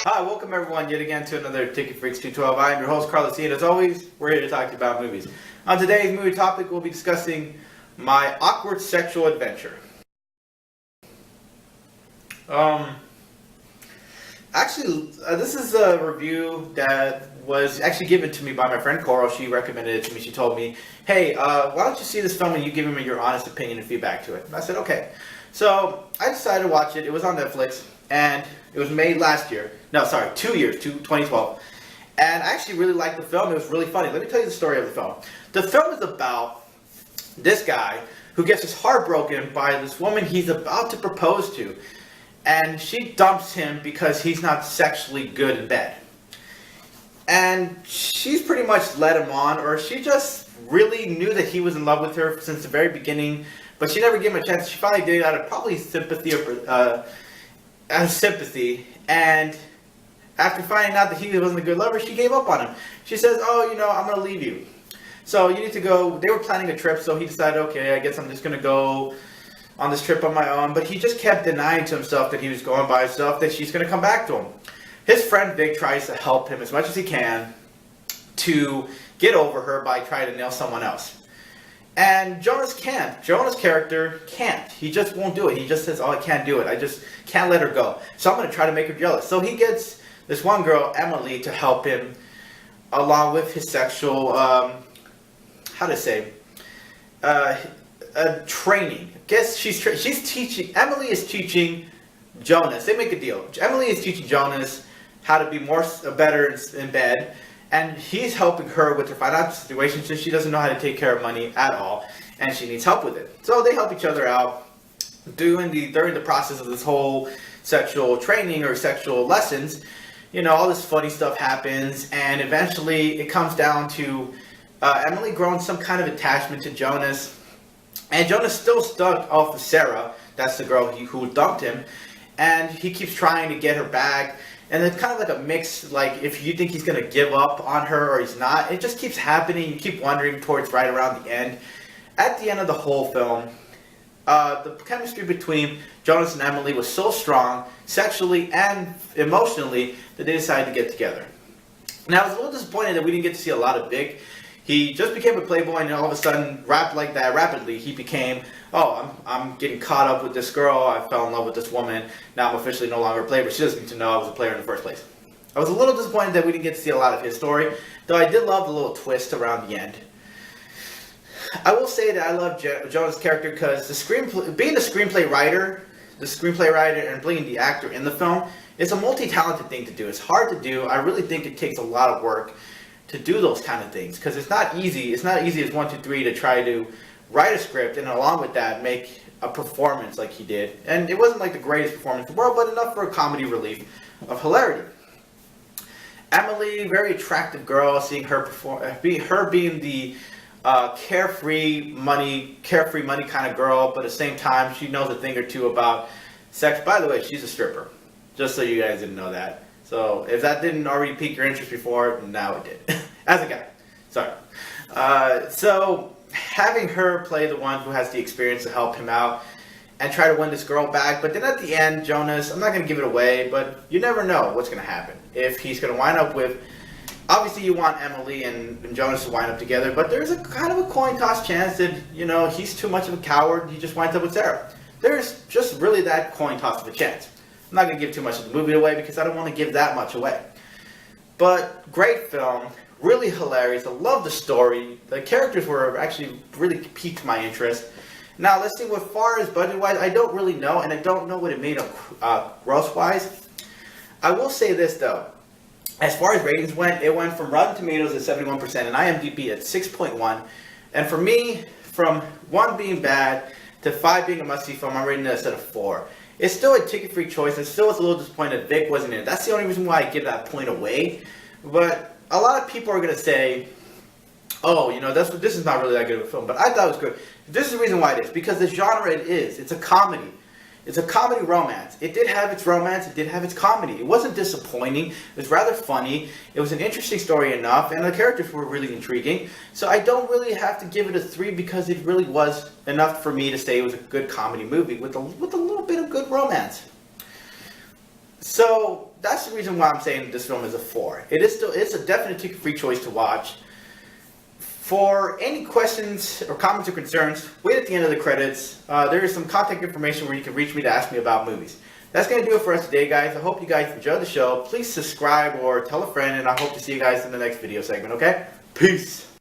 Hi, welcome everyone yet again to another Ticket Freaks 212. I'm your host, Carlos C. And as always, we're here to talk to you about movies. On today's movie topic, we'll be discussing my awkward sexual adventure. This is a review that was actually given to me by my friend Coral. She recommended it to me. She told me, hey, why don't you see this film and you give me your honest opinion and feedback to it. And I said, okay. So I decided to watch it. It was on Netflix, and it was made last year. No, sorry, 2 years, 2012. And I actually really liked the film. It was really funny. Let me tell you the story of the film. The film is about this guy who gets his heart broken by this woman he's about to propose to. And she dumps him because he's not sexually good in bed. And she's pretty much led him on, or she just really knew that he was in love with her since the very beginning, but she never gave him a chance. She finally did out of probably sympathy, and after finding out that he wasn't a good lover, she gave up on him. She says, oh, I'm going to leave you. So you need to go. They were planning a trip, so he decided, okay, I guess I'm just going to go on this trip on my own. But he just kept denying to himself that he was going by himself, that she's going to come back to him. His friend Vic tries to help him as much as he can to get over her by trying to nail someone else. And Jonas can't. Jonas' character can't. He just won't do it. He just says, oh, I can't do it. I just can't let her go. So I'm going to try to make her jealous. So he gets this one girl, Emily, to help him along with his sexual, training. Guess she's teaching, Emily is teaching Jonas. They make a deal. Emily is teaching Jonas how to be better in bed. And he's helping her with her financial situation since she doesn't know how to take care of money at all, and she needs help with it. So they help each other out during the process of this whole sexual training or sexual lessons. All this funny stuff happens, and eventually it comes down to Emily growing some kind of attachment to Jonas, and Jonas still stuck off of Sarah. That's the girl who dumped him, and he keeps trying to get her back. And it's kind of like a mix, like if you think he's going to give up on her or he's not. It just keeps happening. You keep wondering towards right around the end. At the end of the whole film, the chemistry between Jonas and Emily was so strong, sexually and emotionally, that they decided to get together. Now, I was a little disappointed that we didn't get to see a lot of Vic. He just became a playboy, and all of a sudden, rapidly, he became, oh, I'm getting caught up with this girl, I fell in love with this woman, now I'm officially no longer a player, but she doesn't need to know I was a player in the first place. I was a little disappointed that we didn't get to see a lot of his story, though I did love the little twist around the end. I will say that I love Jonas' character because being the screenplay writer and being the actor in the film, it's a multi-talented thing to do. It's hard to do. I really think it takes a lot of work to do those kind of things, because it's not easy. It's not easy as 1, 2, 3 to try to write a script and along with that make a performance like he did. And it wasn't like the greatest performance in the world, but enough for a comedy relief of hilarity. Emily, very attractive girl, seeing her perform, being the carefree money kind of girl, but at the same time she knows a thing or two about sex. By the way, she's a stripper, just so you guys didn't know that. So if that didn't already pique your interest before, now it did. As a guy. Sorry. So having her play the one who has the experience to help him out and try to win this girl back. But then at the end, Jonas, I'm not going to give it away, but you never know what's going to happen. If he's going to wind up with, obviously you want Emily and Jonas to wind up together, but there's a kind of a coin toss chance that, he's too much of a coward, he just winds up with Sarah. There's just really that coin toss of a chance. I'm not going to give too much of the movie away because I don't want to give that much away. But great film, really hilarious. I love the story. The characters were actually really piqued my interest. Now let's see, what far as budget-wise, I don't really know, and I don't know what it made of gross-wise. I will say this though, as far as ratings went, it went from Rotten Tomatoes at 71% and IMDb at 6.1. And for me, from 1 being bad to 5 being a must-see film, I'm rating it at a 4. It's still a Ticket Freak choice. I still was a little disappointed that Vic wasn't in it. That's the only reason why I give that point away. But a lot of people are going to say, oh, this is not really that good of a film. But I thought it was good. This is the reason why it is. Because the genre it is. It's a comedy. It's a comedy romance. It did have its romance. It did have its comedy. It wasn't disappointing. It was rather funny. It was an interesting story enough. And the characters were really intriguing. So I don't really have to give it a 3 because it really was enough for me to say it was a good comedy movie with a little bit of good romance. So that's the reason why I'm saying this film is a 4. It's a definite ticket-free choice to watch. For any questions or comments or concerns, wait at the end of the credits. There is some contact information where you can reach me to ask me about movies. That's going to do it for us today, guys. I hope you guys enjoyed the show. Please subscribe or tell a friend, and I hope to see you guys in the next video segment, okay? Peace!